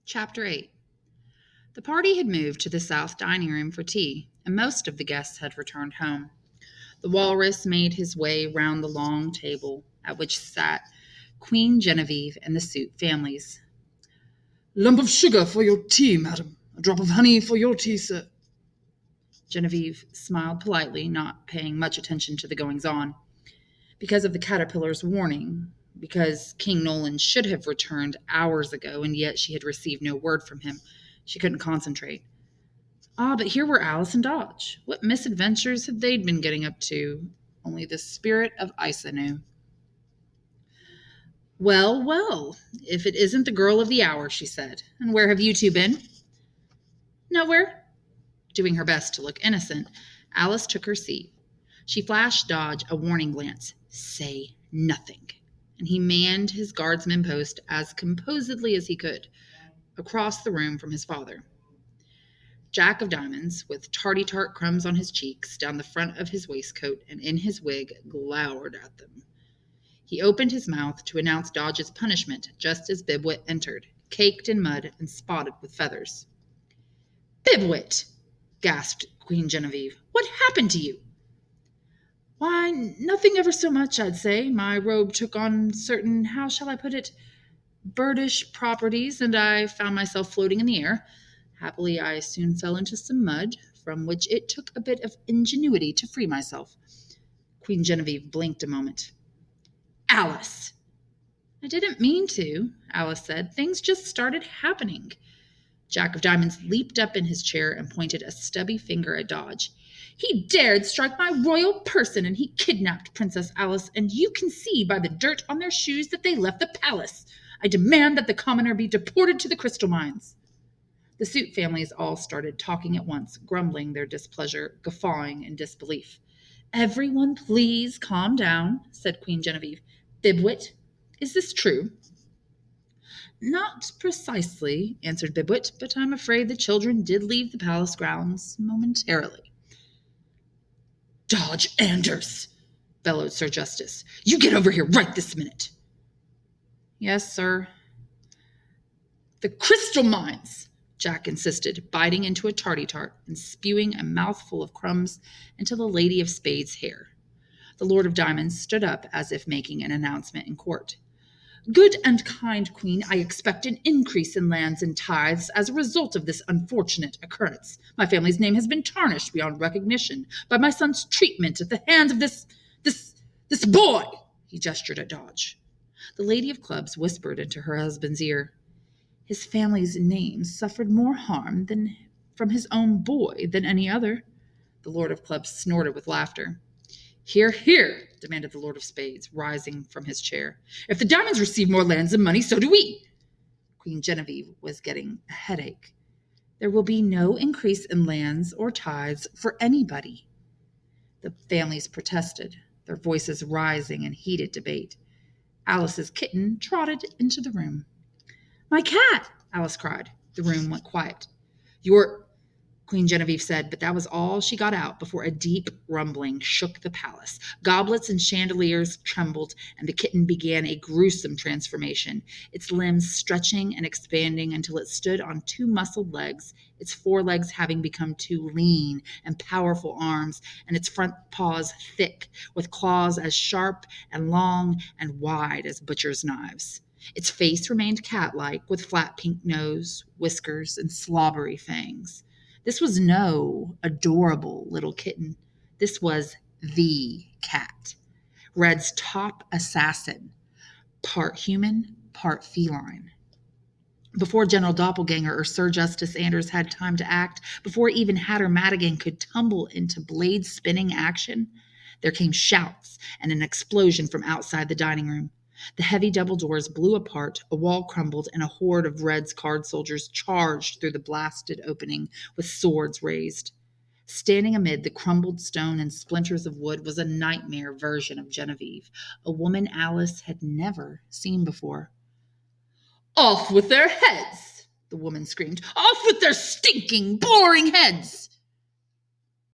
Chapter 8. The party had moved to the south dining room for tea, and most of the guests had returned home. The walrus made his way round the long table at which sat Queen Genevieve and the suit families. "Lump of sugar for your tea, madam. A drop of honey for your tea, sir." Genevieve smiled politely, not paying much attention to the goings-on. Because of the caterpillar's warning, because King Nolan should have returned hours ago, and yet she had received no word from him, she couldn't concentrate. But here were Alice and Dodge. What misadventures had they been getting up to? Only the spirit of Isa knew. "Well, well, if it isn't the girl of the hour," she said. "And where have you two been?" "Nowhere." Doing her best to look innocent, Alice took her seat. She flashed Dodge a warning glance. "Say nothing." And he manned his guardsman post as composedly as he could, across the room from his father. Jack of Diamonds, with tardy-tart crumbs on his cheeks, down the front of his waistcoat, and in his wig, glowered at them. He opened his mouth to announce Dodge's punishment just as Bibwit entered, caked in mud and spotted with feathers. "Bibwit!" gasped Queen Genevieve. "What happened to you?" "Why, nothing ever so much, I'd say. My robe took on certain, how shall I put it, birdish properties, and I found myself floating in the air. Happily, I soon fell into some mud, from which it took a bit of ingenuity to free myself." Queen Genevieve blinked a moment. "Alice!" "I didn't mean to," Alice said. "Things just started happening." Jack of Diamonds leaped up in his chair and pointed a stubby finger at Dodge. "He dared strike my royal person, and he kidnapped Princess Alice, and you can see by the dirt on their shoes that they left the palace. I demand that the commoner be deported to the crystal mines." The suit families all started talking at once, grumbling their displeasure, guffawing in disbelief. "Everyone, please calm down," said Queen Genevieve. "Bibwit, is this true?" "Not precisely," answered Bibwit, "but I'm afraid the children did leave the palace grounds momentarily." "Dodge Anders!" bellowed Sir Justice. "You get over here right this minute." "Yes, sir." "The crystal mines!" Jack insisted, biting into a tardy-tart and spewing a mouthful of crumbs into the Lady of Spades' hair. The Lord of Diamonds stood up as if making an announcement in court. "Good and kind Queen, I expect an increase in lands and tithes as a result of this unfortunate occurrence. My family's name has been tarnished beyond recognition by my son's treatment at the hands of this boy." He gestured at Dodge. The Lady of Clubs whispered into her husband's ear. "His family's name suffered more harm from his own boy than any other." The Lord of Clubs snorted with laughter. "Hear, hear," demanded the Lord of Spades, rising from his chair. "If the Diamonds receive more lands and money, so do we." Queen Genevieve was getting a headache. "There will be no increase in lands or tithes for anybody." The families protested, their voices rising in heated debate. Alice's kitten trotted into the room. "My cat!" Alice cried. The room went quiet. "Your—" Queen Genevieve said, but that was all she got out before a deep rumbling shook the palace. Goblets and chandeliers trembled, and the kitten began a gruesome transformation, its limbs stretching and expanding until it stood on two muscled legs, its forelegs having become two lean and powerful arms, and its front paws thick, with claws as sharp and long and wide as butcher's knives. Its face remained cat-like, with flat pink nose, whiskers, and slobbery fangs. This was no adorable little kitten. This was the cat, Red's top assassin, part human, part feline. Before General Doppelganger or Sir Justice Anders had time to act, before even Hatter Madigan could tumble into blade-spinning action, there came shouts and an explosion from outside the dining room. The heavy double doors blew apart, a wall crumbled, and a horde of Red's card soldiers charged through the blasted opening with swords raised. Standing amid the crumbled stone and splinters of wood was a nightmare version of Genevieve, a woman Alice had never seen before. "Off with their heads!" the woman screamed. "Off with their stinking, boring heads!"